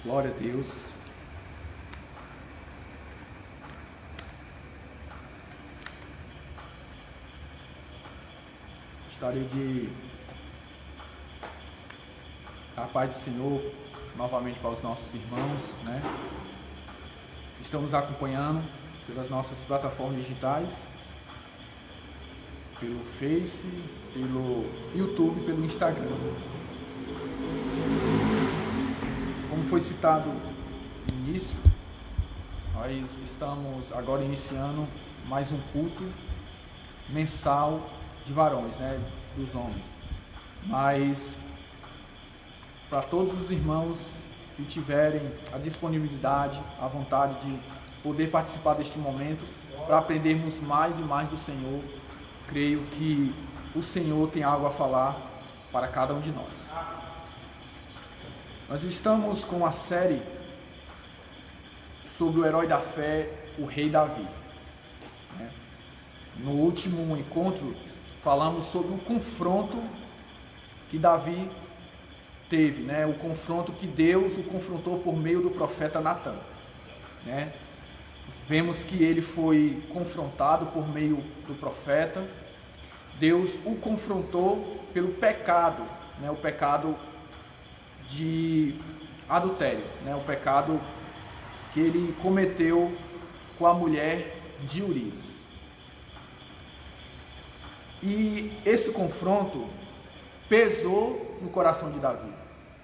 Glória a Deus. Gostaria de dar a paz do Senhor novamente para os nossos irmãos, né? Estão nos acompanhando pelas nossas plataformas digitais, pelo Face, pelo YouTube, pelo Instagram. Como foi citado no início, nós estamos agora iniciando mais um culto mensal de varões, né, dos homens. Mas para todos os irmãos que tiverem a disponibilidade, a vontade de poder participar deste momento, para aprendermos mais e mais do Senhor, creio que o Senhor tem algo a falar para cada um de nós. Nós estamos com a série sobre o herói da fé, o rei Davi. No último encontro, falamos sobre o confronto que Davi teve, né? O confronto que Deus o confrontou por meio do profeta Natã, né? Vemos que ele foi confrontado por meio do profeta. Deus o confrontou pelo pecado, né? O pecado de adultério, né? O pecado que ele cometeu com a mulher de Urias. E esse confronto pesou no coração de Davi,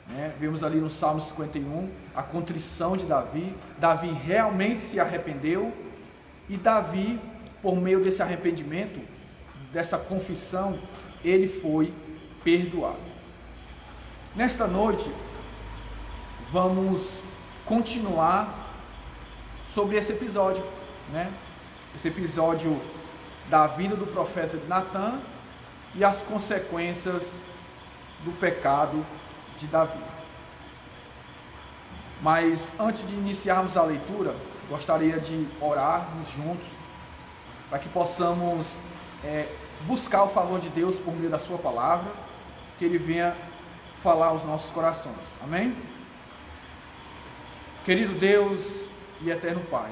né? Vemos ali no Salmo 51 a contrição de Davi. Davi realmente se arrependeu, e Davi, por meio desse arrependimento, dessa confissão, ele foi perdoado. Nesta noite, vamos continuar sobre esse episódio, né? Esse episódio da vida do profeta Natã e as consequências do pecado de Davi. Mas antes de iniciarmos a leitura, gostaria de orarmos juntos para que possamos buscar o favor de Deus por meio da sua palavra, que Ele venha falar aos nossos corações. Amém? Querido Deus e eterno Pai,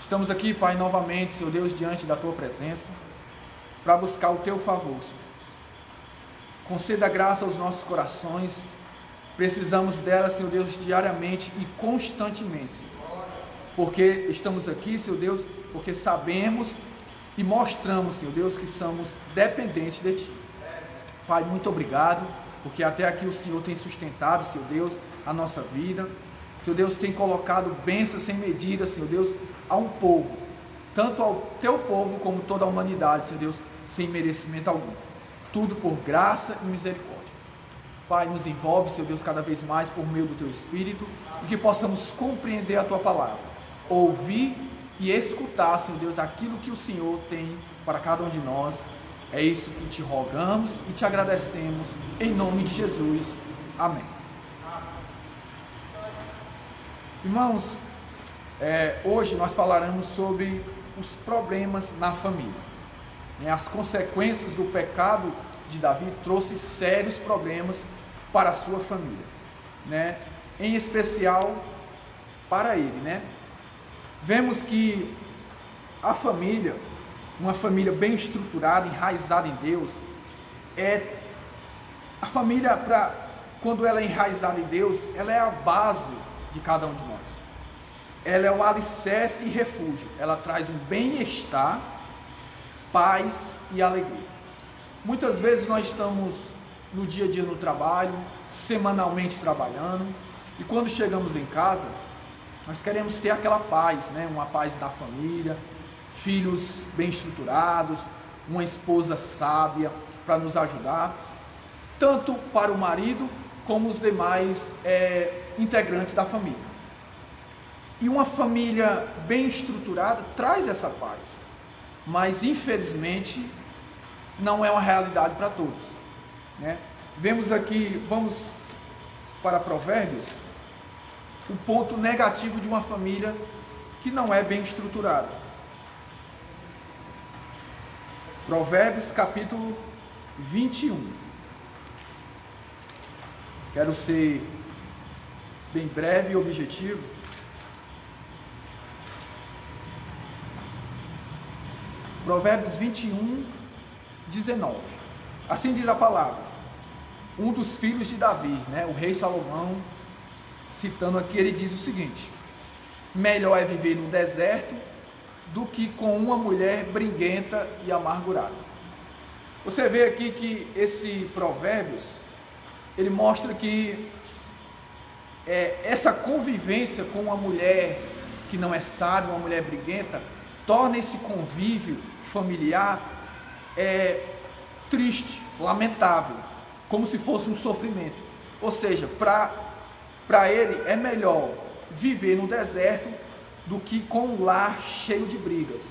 estamos aqui, Pai, novamente, Senhor Deus, diante da Tua presença, para buscar o Teu favor, Senhor. Conceda graça aos nossos corações, precisamos dela, Senhor Deus, diariamente e constantemente, Senhor. Porque estamos aqui, Senhor Deus, porque sabemos e mostramos, Senhor Deus, que somos dependentes de Ti. Pai, muito obrigado, porque até aqui o Senhor tem sustentado, Senhor Deus, a nossa vida. Senhor Deus, tem colocado bênçãos sem medida, Senhor Deus, a um povo, tanto ao Teu povo como toda a humanidade, Senhor Deus, sem merecimento algum. Tudo por graça e misericórdia. Pai, nos envolve, Senhor Deus, cada vez mais por meio do Teu Espírito, e que possamos compreender a Tua palavra, ouvir e escutar, Senhor Deus, aquilo que o Senhor tem para cada um de nós. É isso que te rogamos e te agradecemos, em nome de Jesus. Amém. Irmãos, hoje nós falaremos sobre os problemas na família. As consequências do pecado de Davi trouxe sérios problemas para a sua família, né? Em especial para ele, né? Vemos que a família, uma família bem estruturada, enraizada em Deus, a família, quando ela é enraizada em Deus, ela é a base de cada um de nós. Ela é o alicerce e refúgio. Ela traz um bem-estar, paz e alegria. Muitas vezes nós estamos no dia a dia no trabalho, semanalmente trabalhando, e quando chegamos em casa, nós queremos ter aquela paz, né? Uma paz da família, filhos bem estruturados, uma esposa sábia para nos ajudar, tanto para o marido como os demais integrantes da família. E uma família bem estruturada traz essa paz, mas infelizmente não é uma realidade para todos, né? Vemos aqui, vamos para Provérbios, o ponto negativo de uma família que não é bem estruturada. Provérbios capítulo 21. Quero ser bem breve e objetivo. Provérbios 21, 19. Assim diz a palavra. Um dos filhos de Davi, né, o rei Salomão, citando aqui, ele diz o seguinte: melhor é viver no deserto do que com uma mulher briguenta e amargurada. Você vê aqui que esse Provérbios, ele mostra que essa convivência com uma mulher que não é sábia, uma mulher briguenta, torna esse convívio familiar triste, lamentável, como se fosse um sofrimento. Ou seja, para ele é melhor viver no deserto do que com um lar cheio de brigas.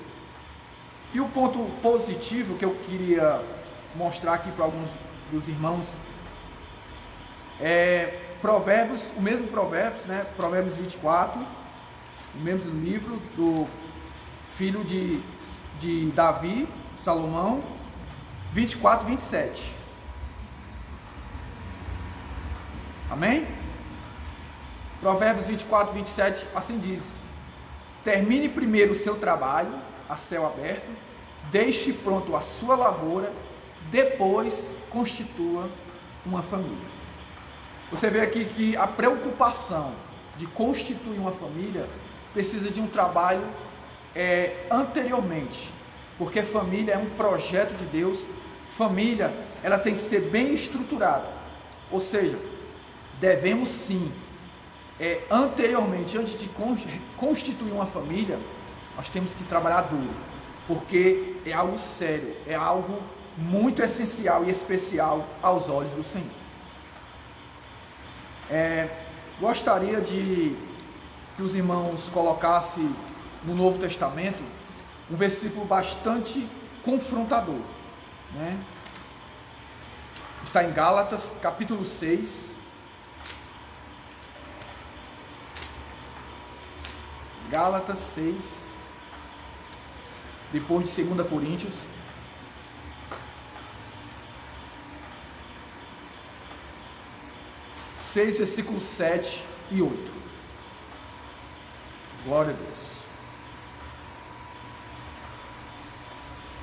E o ponto positivo que eu queria mostrar aqui para alguns dos irmãos Provérbios, o mesmo Provérbios, né? Provérbios 24, o mesmo livro do filho de Davi, Salomão, 24, 27. Amém? Provérbios 24, 27, assim diz: termine primeiro o seu trabalho a céu aberto, deixe pronto a sua lavoura, depois constitua uma família. Você vê aqui que a preocupação de constituir uma família precisa de um trabalho anteriormente, porque família é um projeto de Deus. Família, ela tem que ser bem estruturada, ou seja, devemos sim, anteriormente, antes de constituir uma família, nós temos que trabalhar duro, porque é algo sério, é algo muito essencial e especial aos olhos do Senhor. Gostaria que os irmãos colocassem no Novo Testamento um versículo bastante confrontador, né? Está em Gálatas, capítulo 6. Gálatas 6, depois de 2 Coríntios. Versículos 7 e 8. Glória a Deus.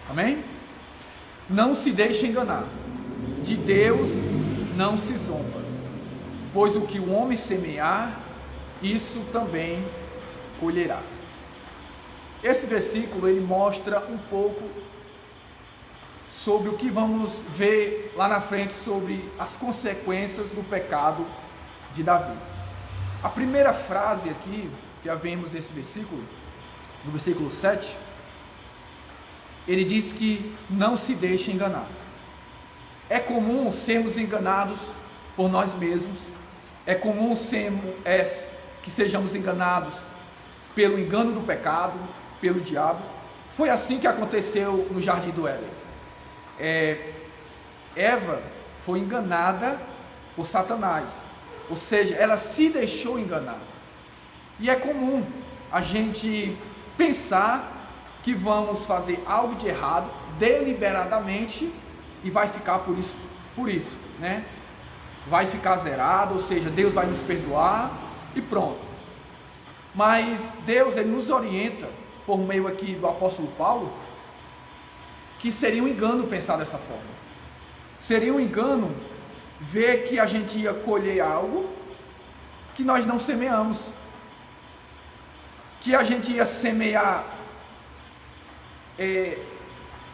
Amém? Não se deixe enganar. De Deus não se zomba. Pois o que o homem semear, isso também colherá. Esse versículo, ele mostra um pouco sobre o que vamos ver lá na frente, sobre as consequências do pecado de Davi. A primeira frase aqui, que vemos nesse versículo, no versículo 7, ele diz que não se deixe enganar. É comum sermos enganados por nós mesmos, é comum que sejamos enganados pelo engano do pecado, pelo diabo. Foi assim que aconteceu no jardim do Éden. Eva foi enganada por Satanás, ou seja, ela se deixou enganar. E é comum a gente pensar que vamos fazer algo de errado deliberadamente e vai ficar por isso, né? Vai ficar zerado, ou seja, Deus vai nos perdoar e pronto. Mas Deus, ele nos orienta por meio aqui do apóstolo Paulo, que seria um engano pensar dessa forma. Seria um engano ver que a gente ia colher algo que nós não semeamos, que a gente ia semear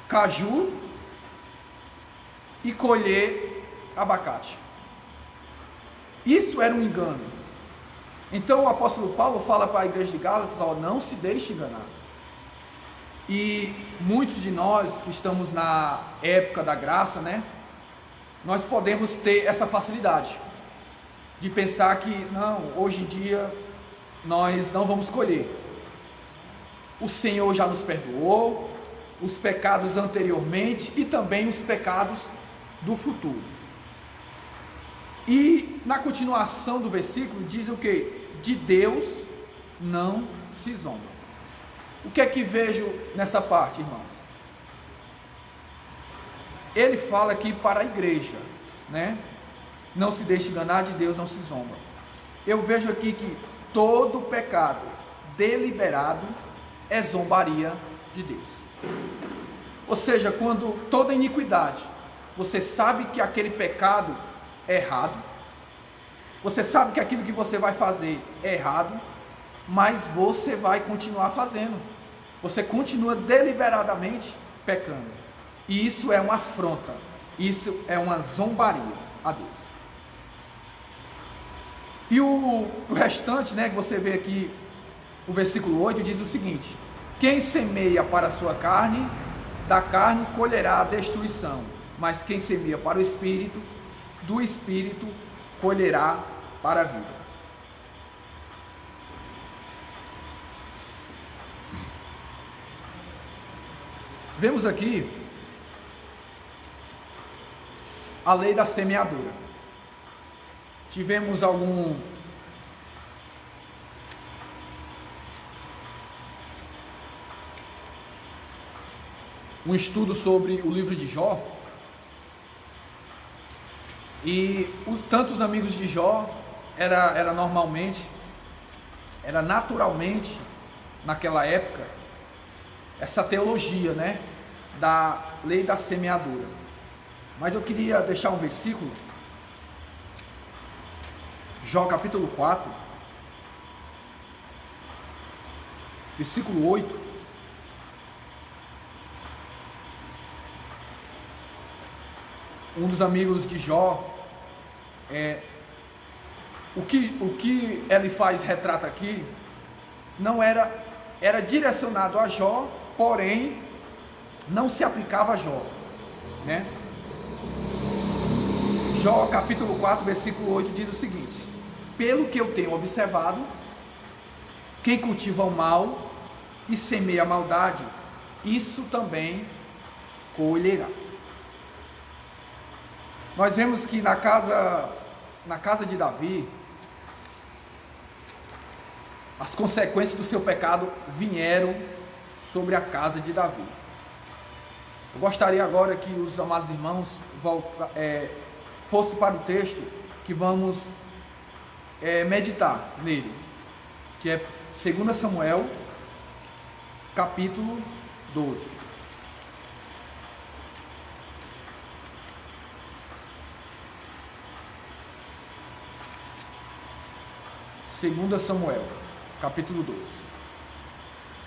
caju e colher abacate. Isso era um engano. Então o apóstolo Paulo fala para a igreja de Gálatas: não se deixe enganar. E muitos de nós que estamos na época da graça, né, nós podemos ter essa facilidade de pensar que não, hoje em dia nós não vamos colher. O Senhor já nos perdoou os pecados anteriormente e também os pecados do futuro. E na continuação do versículo diz o que? De Deus não se zomba. O que é que vejo nessa parte, irmãos? Ele fala aqui para a igreja, né? Não se deixe enganar, de Deus não se zomba. eu vejo aqui que todo pecado deliberado é zombaria de Deus. Ou seja, quando toda iniquidade, você sabe que aquele pecado é errado, você sabe que aquilo que você vai fazer é errado, mas você vai continuar fazendo, você continua deliberadamente pecando, e isso é uma afronta, isso é uma zombaria a Deus. E o restante, né, que você vê aqui, o versículo 8 diz o seguinte: quem semeia para a sua carne, da carne colherá a destruição, mas quem semeia para o Espírito, do Espírito colherá para a vida. Vemos aqui a lei da semeadura. Tivemos um estudo sobre o livro de Jó, e tantos amigos de Jó era naturalmente naquela época essa teologia, né, da lei da semeadura. Mas eu queria deixar um versículo, Jó capítulo 4, versículo 8. Um dos amigos de Jó, o que ele retrata aqui, não era direcionado a Jó, porém não se aplicava a Jó, né? Jó capítulo 4, versículo 8 diz o seguinte: pelo que eu tenho observado, quem cultiva o mal e semeia a maldade, isso também colherá. Nós vemos que na casa de Davi, as consequências do seu pecado vieram sobre a casa de Davi. Eu gostaria agora que os amados irmãos fossem para o texto que vamos meditar nele, que é 2 Samuel, capítulo 12. Segunda Samuel, capítulo 12.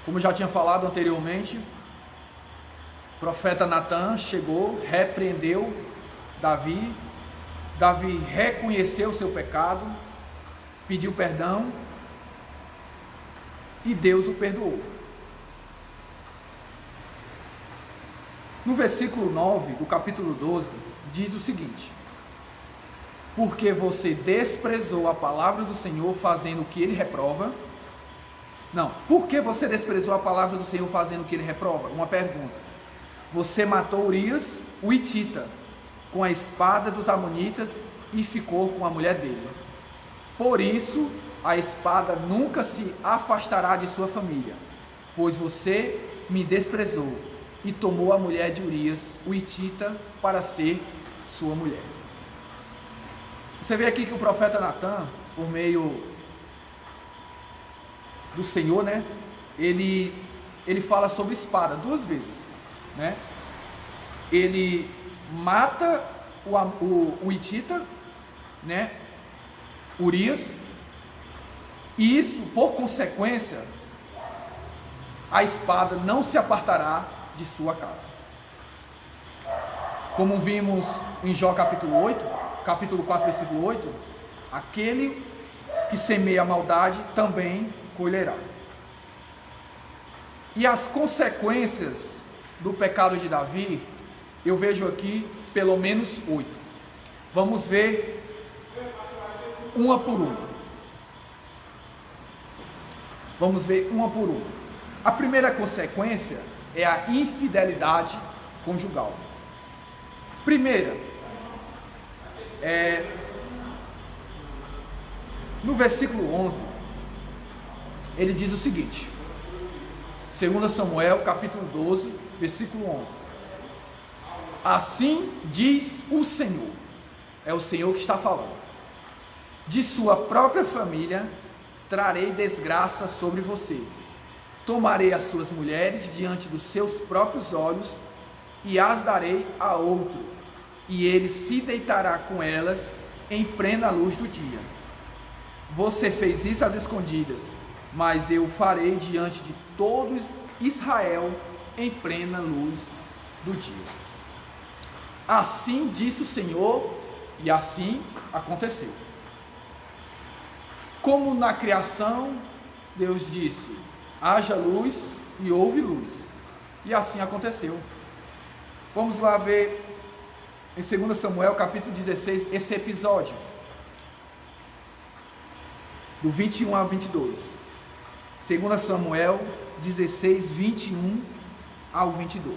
Como eu já tinha falado anteriormente, o profeta Natã chegou, repreendeu Davi. Davi reconheceu o seu pecado, pediu perdão e Deus o perdoou. No versículo 9 do capítulo 12, diz o seguinte: porque você desprezou a palavra do Senhor fazendo o que ele reprova. Não, por que você desprezou a palavra do Senhor fazendo o que ele reprova? Uma pergunta. Você matou Urias, o hitita, com a espada dos amonitas e ficou com a mulher dele. Por isso, a espada nunca se afastará de sua família, pois você me desprezou e tomou a mulher de Urias, o hitita, para ser sua mulher. Você vê aqui que o profeta Natã, por meio do Senhor, né, ele fala sobre espada 2 vezes, né? Ele mata o hitita, né, Urias, e isso, por consequência, a espada não se apartará de sua casa. Como vimos em Jó capítulo 4, versículo 8, aquele que semeia a maldade também colherá. E as consequências do pecado de Davi, eu vejo aqui pelo menos 8. Vamos ver uma por uma. Vamos ver uma por uma. A primeira consequência é a infidelidade conjugal. Primeira, no versículo 11, ele diz o seguinte, 2 Samuel, capítulo 12, versículo 11. Assim diz o Senhor, é o Senhor que está falando: de sua própria família trarei desgraça sobre você. Tomarei as suas mulheres diante dos seus próprios olhos e as darei a outro, e ele se deitará com elas em plena luz do dia. Você fez isso às escondidas, mas eu o farei diante de todos Israel em plena luz do dia. Assim disse o Senhor, e assim aconteceu. Como na criação, Deus disse: haja luz, e houve luz. E assim aconteceu. Vamos lá ver em 2 Samuel capítulo 16 esse episódio, do 21 a 22. 2 Samuel 16, 21 ao 22.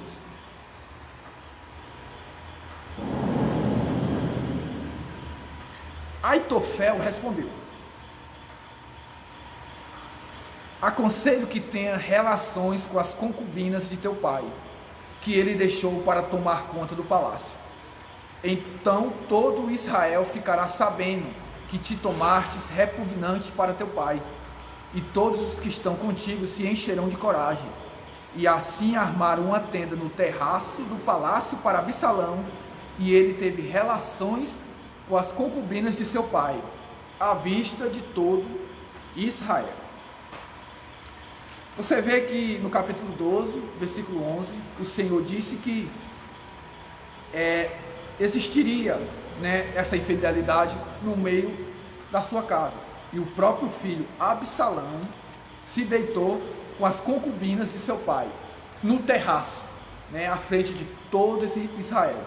Aitofel respondeu: aconselho que tenha relações com as concubinas de teu pai, que ele deixou para tomar conta do palácio. Então todo Israel ficará sabendo que te tomastes repugnante para teu pai, e todos os que estão contigo se encherão de coragem. E assim armaram uma tenda no terraço do palácio para Absalão, e ele teve relações com as concubinas de seu pai, à vista de todo Israel. Você vê que no capítulo 12, versículo 11, o Senhor disse que existiria, essa infidelidade no meio da sua casa. E o próprio filho Absalão se deitou com as concubinas de seu pai, no terraço, à frente de todo Israel.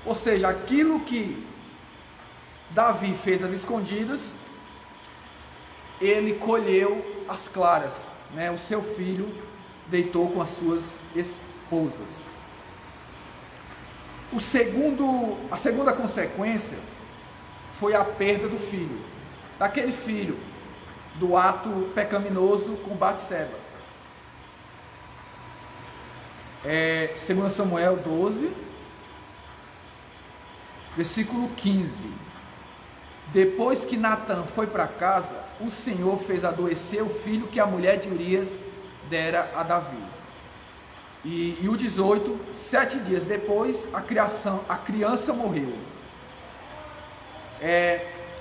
Ou seja, aquilo que Davi fez às escondidas, ele colheu às claras. O seu filho deitou com as suas esposas. A segunda consequência foi a perda do filho, daquele filho, do ato pecaminoso com Batseba. 2 Samuel 12, versículo 15. Depois que Natã foi para casa, o Senhor fez adoecer o filho que a mulher de Urias dera a Davi. E o 18, 7 dias depois, a criança morreu.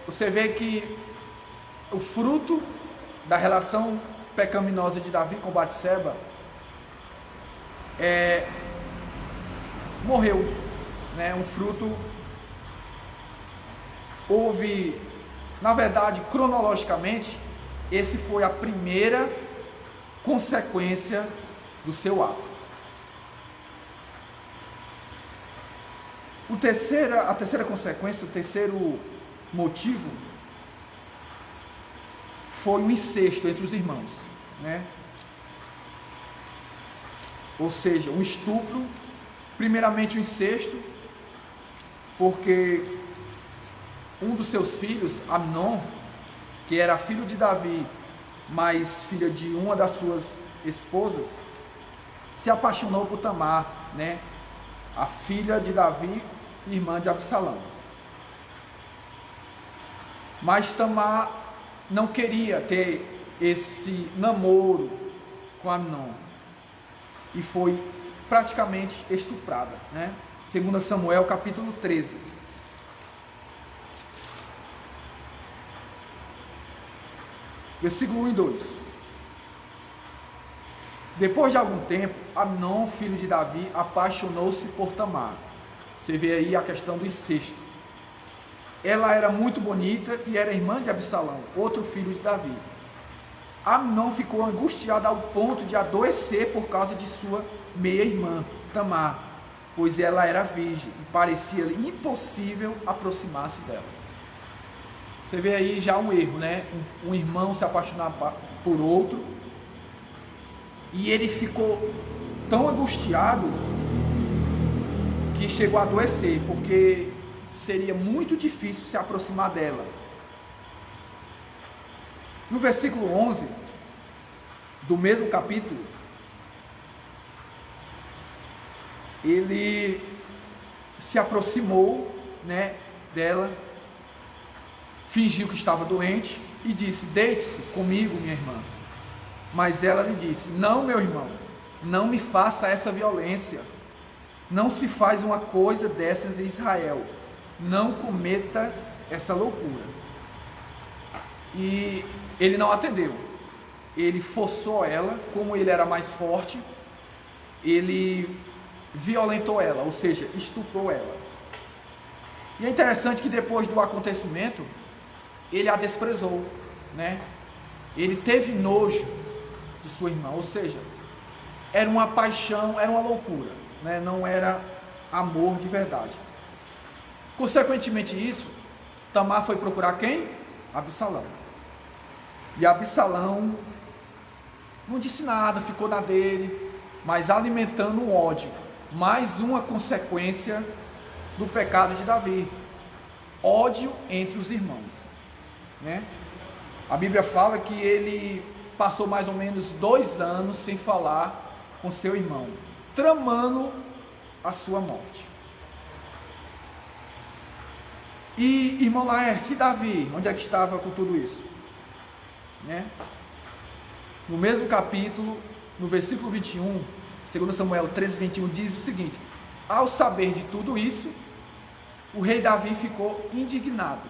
Você vê que o fruto da relação pecaminosa de Davi com Batseba morreu. Um fruto. Houve, na verdade, cronologicamente, esse foi a primeira consequência do seu ato. A terceira consequência, o terceiro motivo, foi o incesto entre os irmãos, Ou seja, um estupro, primeiramente o incesto, porque um dos seus filhos, Amnon, que era filho de Davi, mas filha de uma das suas esposas, se apaixonou por Tamar, a filha de Davi, irmã de Absalão. Mas Tamar não queria ter esse namoro com Amnon e foi praticamente estuprada, 2 Samuel capítulo 13. Versículo 1 e 2. Depois de algum tempo, Amnon, filho de Davi, apaixonou-se por Tamar. Você vê aí a questão do incesto. Ela era muito bonita e era irmã de Absalão, outro filho de Davi. Amnon ficou angustiado ao ponto de adoecer por causa de sua meia-irmã, Tamar, pois ela era virgem e parecia-lhe impossível aproximar-se dela. Você vê aí já um erro, um irmão se apaixonar por outro, e ele ficou tão angustiado que chegou a adoecer, porque seria muito difícil se aproximar dela. No versículo 11 do mesmo capítulo, ele se aproximou, dela, fingiu que estava doente e disse: deite-se comigo, minha irmã. Mas ela lhe disse: não, meu irmão, não me faça essa violência. Não se faz uma coisa dessas em Israel. Não cometa essa loucura. E ele não atendeu. Ele forçou ela, como ele era mais forte, ele violentou ela, ou seja, estuprou ela. E é interessante que depois do acontecimento, ele a desprezou, né? Ele teve nojo de sua irmã, ou seja, era uma paixão, era uma loucura, né? Não era amor de verdade. Consequentemente isso, Tamar foi procurar quem? Absalão. E Absalão não disse nada, ficou na dele, mas alimentando um ódio. Mais uma consequência do pecado de Davi. Ódio entre os irmãos, né? A Bíblia fala que ele passou mais ou menos 2 anos sem falar com seu irmão, tramando a sua morte. E, irmão Laerte, e Davi, onde é que estava com tudo isso? Né? No mesmo capítulo, no versículo 21, 2 Samuel 13, 21, diz o seguinte: ao saber de tudo isso, o rei Davi ficou indignado.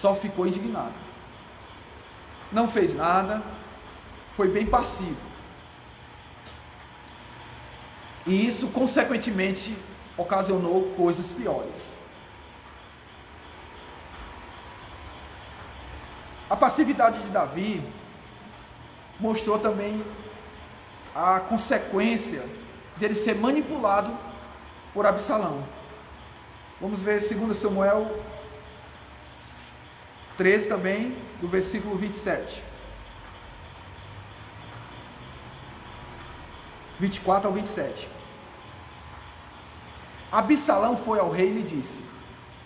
Só ficou indignado. Não fez nada, foi bem passivo. E isso, consequentemente, ocasionou coisas piores. A passividade de Davi mostrou também a consequência dele ser manipulado por Absalão. Vamos ver 2 Samuel 13 também, do versículo 27. 24 ao 27. Absalão foi ao rei e lhe disse: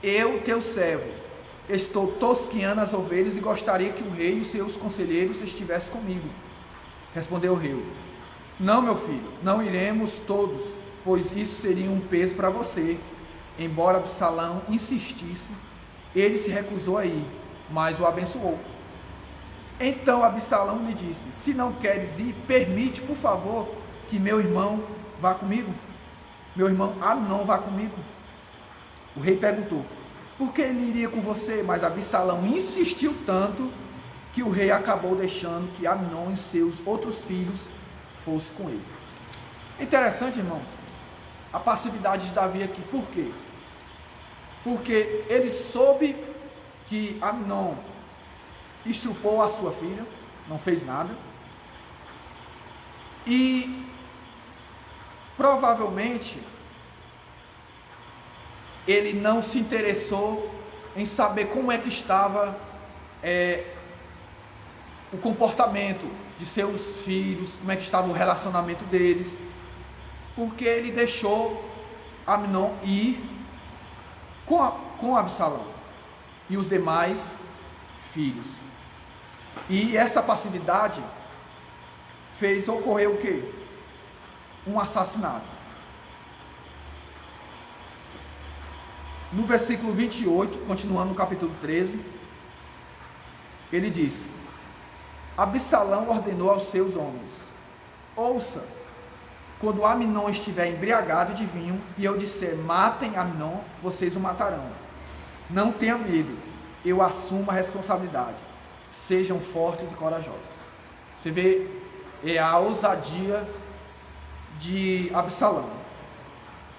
eu, teu servo, estou tosquiando as ovelhas e gostaria que o rei e os seus conselheiros estivessem comigo. Respondeu o rei: não, meu filho, não iremos todos, pois isso seria um peso para você. Embora Absalão insistisse, ele se recusou a ir, mas o abençoou. Então Absalão lhe disse: se não queres ir, permite, por favor, que meu irmão vá comigo. Meu irmão Amnon vá comigo. O rei perguntou: por que ele iria com você? Mas Absalão insistiu tanto que o rei acabou deixando que Amnon e seus outros filhos fossem com ele. É interessante, irmãos, a passividade de Davi aqui. Por quê? Porque ele soube que Amnon estrupou a sua filha, não fez nada, e provavelmente ele não se interessou em saber como é que estava o comportamento de seus filhos, como é que estava o relacionamento deles, porque ele deixou Amnon ir com Absalão e os demais filhos. E essa passividade fez ocorrer o quê? Um assassinato. No versículo 28, continuando no capítulo 13, ele diz: Absalão ordenou aos seus homens: ouça, quando Amnon estiver embriagado de vinho e eu disser matem Amnon, vocês o matarão. Não tenha medo, eu assumo a responsabilidade. Sejam fortes e corajosos. Você vê a ousadia de Absalão.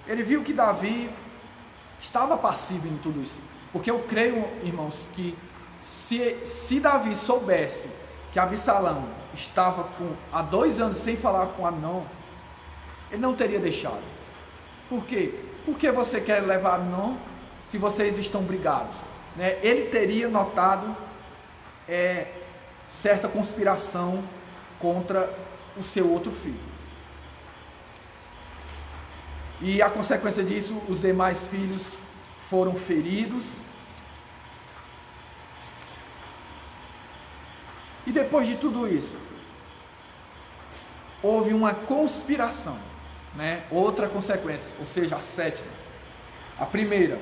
Ele viu que Davi estava passivo em tudo isso, porque eu creio, irmãos, que se Davi soubesse que Absalão estava há 2 anos sem falar com Amnon, ele não teria deixado. Por quê? Por que você quer levar Amnon se vocês estão brigados? Né? Ele teria notado certa conspiração contra o seu outro filho. E a consequência disso, os demais filhos foram feridos. E depois de tudo isso, houve uma conspiração, né? Outra consequência, ou seja, a 7ª. A primeira,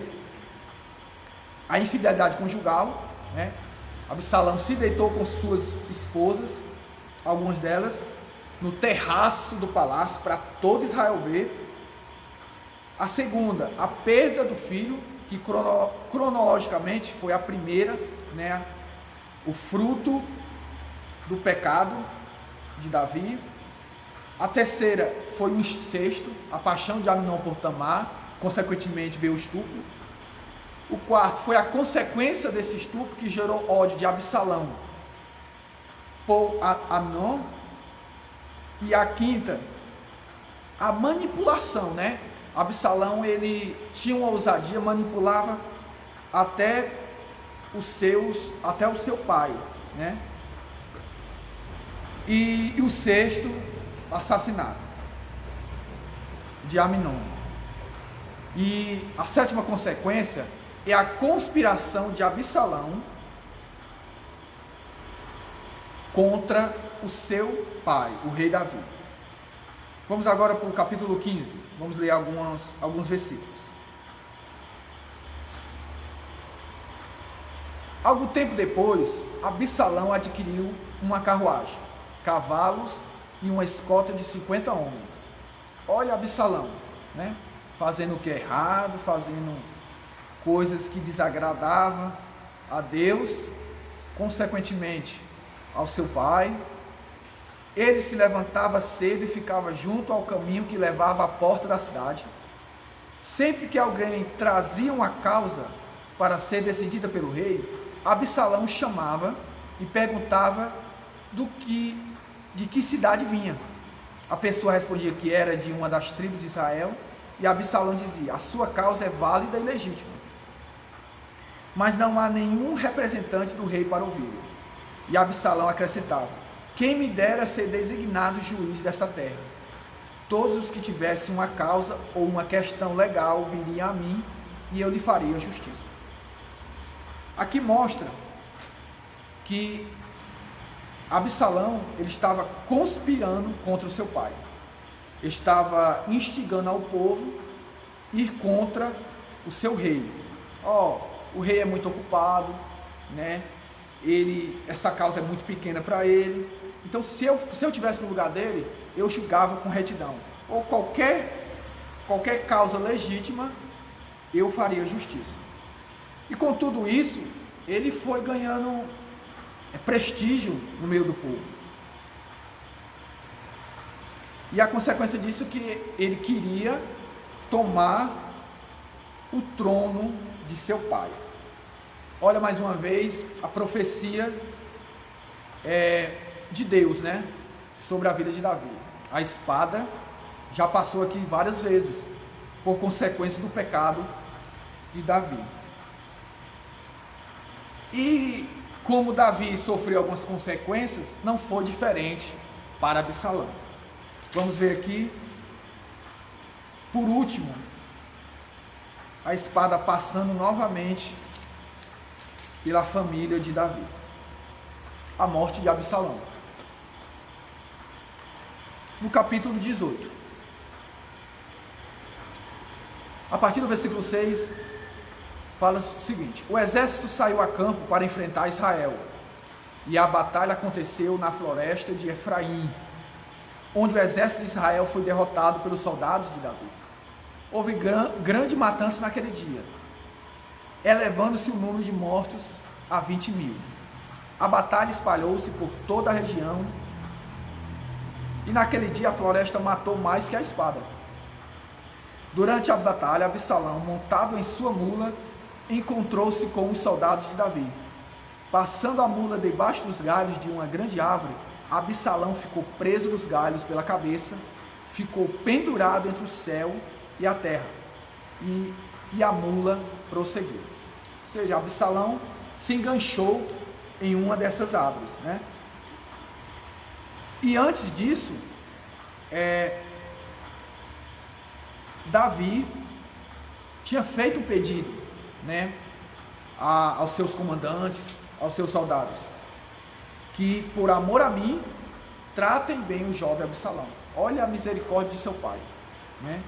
a infidelidade conjugal, né? Absalão se deitou com suas esposas, algumas delas, no terraço do palácio para todo Israel ver. A segunda, a perda do filho, que cronologicamente foi a primeira, né? O fruto do pecado de Davi. A terceira foi o incesto, a paixão de Amnon por Tamar, consequentemente veio o estupro. O quarto foi a consequência desse estupro que gerou ódio de Absalão por Amnon. E a quinta, a manipulação, né? Absalão, ele tinha uma ousadia, manipulava até o seu pai, né? E o sexto, assassinato de Amnon. E a sétima consequência é a conspiração de Absalão contra o seu pai, o rei Davi. Vamos agora para o capítulo 15. Vamos ler alguns versículos. Algum tempo depois, Absalão adquiriu uma carruagem, cavalos e uma escolta de 50 homens. Olha Absalão, né? Fazendo o que é errado, fazendo coisas que desagradavam a Deus, consequentemente ao seu pai. Ele se levantava cedo e ficava junto ao caminho que levava à porta da cidade. Sempre que alguém trazia uma causa para ser decidida pelo rei, Absalão chamava e perguntava de que cidade vinha. A pessoa respondia que era de uma das tribos de Israel, e Absalão dizia: a sua causa é válida e legítima, mas não há nenhum representante do rei para ouvi-lo. E Absalão acrescentava: quem me dera ser designado juiz desta terra. Todos os que tivessem uma causa ou uma questão legal viriam a mim, e eu lhe faria justiça. Aqui mostra que Absalão, ele estava conspirando contra o seu pai. Estava instigando ao povo ir contra o seu rei. O rei é muito ocupado, né? Essa causa é muito pequena para ele. Então, se eu tivesse no lugar dele, eu julgava com retidão. Ou qualquer causa legítima, eu faria justiça. E com tudo isso, ele foi ganhando prestígio no meio do povo. E a consequência disso é que ele queria tomar o trono de seu pai. Olha mais uma vez a profecia de Deus, né? Sobre a vida de Davi. A espada já passou aqui várias vezes, por consequência do pecado de Davi. E como Davi sofreu algumas consequências, não foi diferente para Absalão. Vamos ver aqui, por último, a espada passando novamente pela família de Davi. A morte de Absalão. No capítulo 18. A partir do versículo 6, fala o seguinte: o exército saiu a campo para enfrentar Israel, e a batalha aconteceu na floresta de Efraim, onde o exército de Israel foi derrotado pelos soldados de Davi. Houve grande matança naquele dia, elevando-se o número de mortos a 20.000. A batalha espalhou-se por toda a região, e naquele dia a floresta matou mais que a espada. Durante a batalha, Absalão, montado em sua mula, encontrou-se com os soldados de Davi. Passando a mula debaixo dos galhos de uma grande árvore, Absalão ficou preso nos galhos pela cabeça, ficou pendurado entre o céu e a terra, e a mula prosseguiu. Ou seja, Absalão se enganchou em uma dessas árvores, né? E antes disso, Davi tinha feito um pedido, né, aos seus comandantes, aos seus soldados, que por amor a mim, tratem bem o jovem Absalão. Olha a misericórdia de seu pai, né?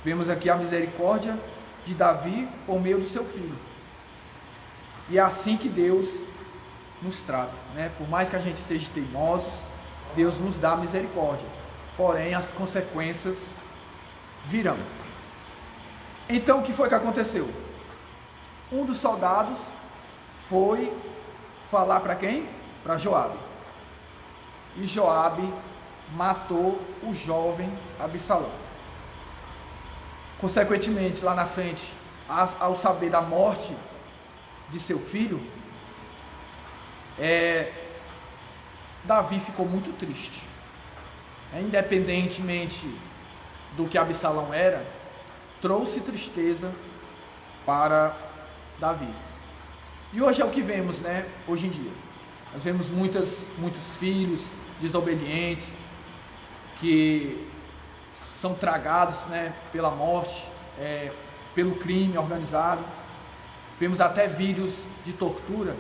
Vemos aqui a misericórdia de Davi por meio do seu filho. E é assim que Deus nos trata, né? Por mais que a gente seja teimosos, Deus nos dá misericórdia, porém as consequências virão. Então o que foi que aconteceu? Um dos soldados foi falar para quem? Para Joabe. E Joabe matou o jovem Absalão. Consequentemente, lá na frente, ao saber da morte de seu filho, Davi ficou muito triste. Independentemente do que Absalão era, trouxe tristeza para Davi. E hoje é o que vemos, né? Hoje em dia, nós vemos muitos filhos desobedientes que são tragados, né, pela morte, pelo crime organizado. Vemos até vídeos de tortura.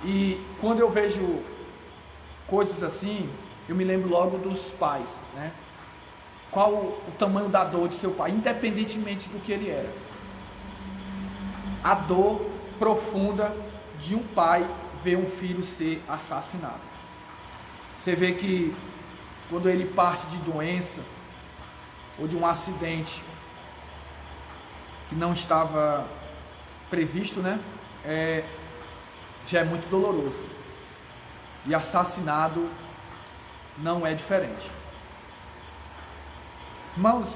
E quando eu vejo coisas assim, eu me lembro logo dos pais, né? Qual o tamanho da dor de seu pai, independentemente do que ele era. A dor profunda de um pai ver um filho ser assassinado. Você vê que quando ele parte de doença ou de um acidente que não estava previsto, né? Já é muito doloroso. E assassinado não é diferente. Irmãos,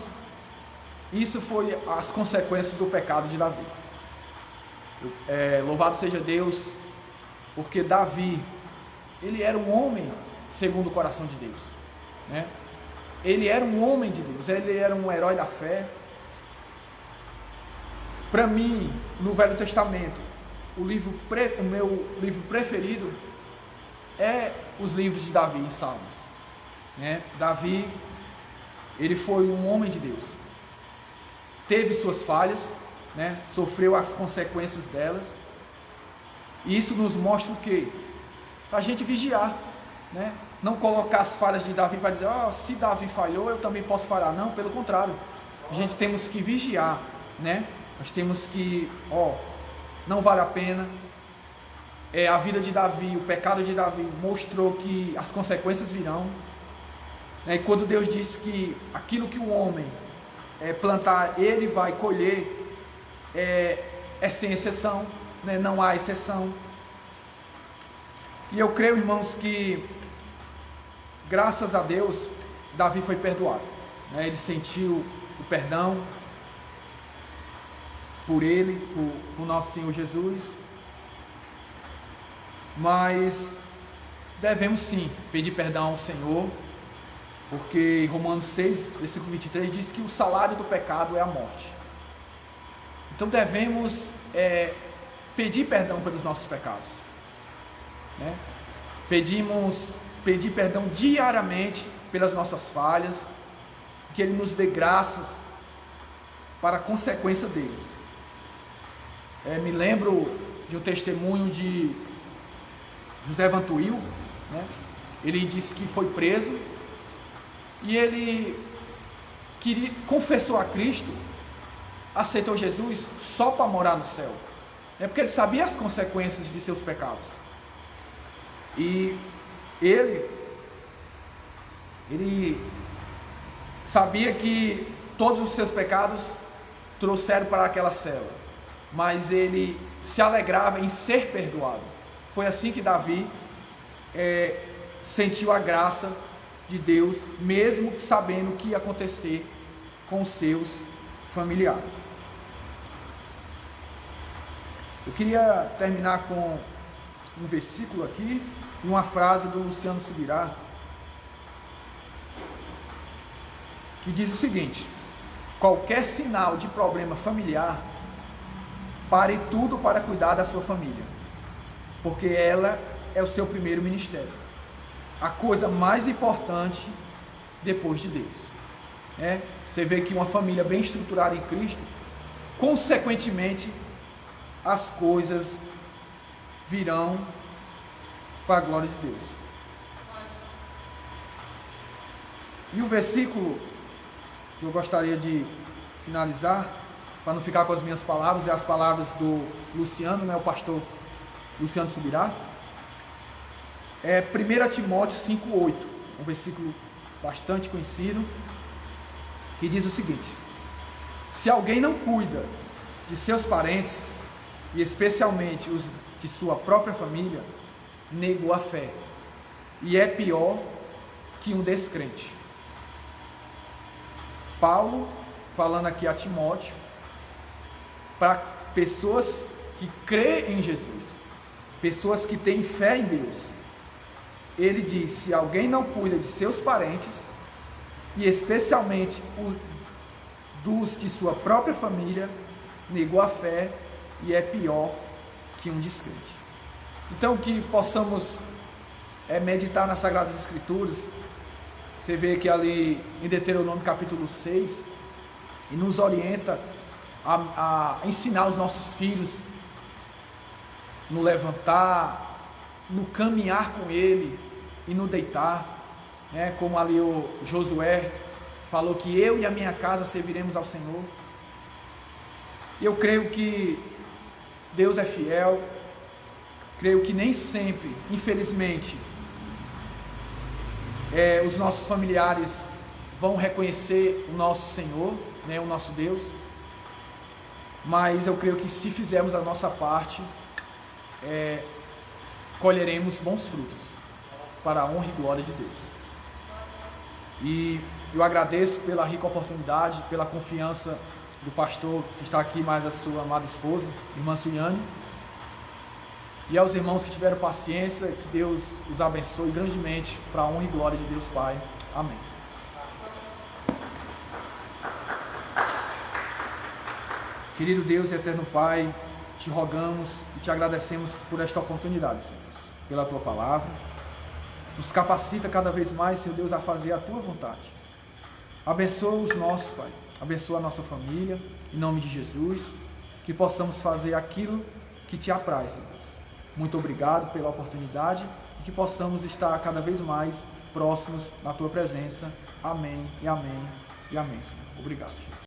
isso foi as consequências do pecado de Davi. Louvado seja Deus, porque Davi, ele era um homem segundo o coração de Deus, né? Ele era um homem de Deus, ele era um herói da fé. Para mim, no Velho Testamento, o meu livro preferido é os livros de Davi em Salmos, né? Davi, ele foi um homem de Deus, teve suas falhas, né? Sofreu as consequências delas, e isso nos mostra o quê? Para a gente vigiar, né? Não colocar as falhas de Davi para dizer, se Davi falhou, eu também posso falhar. Não, pelo contrário, a gente temos que vigiar, né? Nós temos que, não vale a pena. A vida de Davi, o pecado de Davi mostrou que as consequências virão, né? E quando Deus disse que aquilo que o homem plantar, ele vai colher, é sem exceção, né? Não há exceção. E eu creio, irmãos, que graças a Deus Davi foi perdoado, né? Ele sentiu o perdão por ele, por nosso Senhor Jesus. Mas devemos sim pedir perdão ao Senhor, porque Romanos 6, versículo 23 diz que o salário do pecado é a morte. Então devemos pedir perdão pelos nossos pecados, né? Pedir perdão diariamente pelas nossas falhas, que Ele nos dê graças para a consequência deles. Me lembro de um testemunho de José Vantuil, né? Ele disse que foi preso e ele confessou a Cristo, aceitou Jesus só para morar no céu, porque ele sabia as consequências de seus pecados. E ele sabia que todos os seus pecados trouxeram para aquela cela, mas ele se alegrava em ser perdoado. Foi assim que Davi sentiu a graça de Deus, mesmo sabendo o que ia acontecer com os seus familiares. Eu queria terminar com um versículo aqui, e uma frase do Luciano Subirá, que diz o seguinte: qualquer sinal de problema familiar, pare tudo para cuidar da sua família, porque ela é o seu primeiro ministério, a coisa mais importante depois de Deus. Você vê que uma família bem estruturada em Cristo, consequentemente, as coisas virão para a glória de Deus. E o versículo que eu gostaria de finalizar para não ficar com as minhas palavras e as palavras do Luciano, né, o pastor Luciano Subirá, é 1 Timóteo 5,8, um versículo bastante conhecido, que diz o seguinte: se alguém não cuida de seus parentes, e especialmente os de sua própria família, negou a fé, e é pior que um descrente. Paulo, falando aqui a Timóteo, para pessoas que creem em Jesus, pessoas que têm fé em Deus, ele diz: se alguém não cuida de seus parentes, e especialmente dos de sua própria família, negou a fé e é pior que um descrente. Então, que possamos meditar nas Sagradas Escrituras. Você vê que ali em Deuteronômio capítulo 6, e nos orienta a ensinar os nossos filhos no levantar, no caminhar com ele e no deitar, né? Como ali o Josué falou que eu e a minha casa serviremos ao Senhor. E eu creio que Deus é fiel, creio que nem sempre, infelizmente, os nossos familiares vão reconhecer o nosso Senhor, né, o nosso Deus, mas eu creio que se fizermos a nossa parte, colheremos bons frutos para a honra e glória de Deus. E eu agradeço pela rica oportunidade, pela confiança do pastor que está aqui, mais a sua amada esposa, irmã Suiane, e aos irmãos que tiveram paciência. Que Deus os abençoe grandemente para a honra e glória de Deus Pai. Amém. Querido Deus e eterno Pai, te rogamos e te agradecemos por esta oportunidade, Senhor, pela tua palavra. Nos capacita cada vez mais, Senhor Deus, a fazer a tua vontade. Abençoa os nossos, Pai. Abençoa a nossa família, em nome de Jesus, que possamos fazer aquilo que te apraz, Senhor. Muito obrigado pela oportunidade e que possamos estar cada vez mais próximos na tua presença. Amém e amém e amém, Senhor. Obrigado.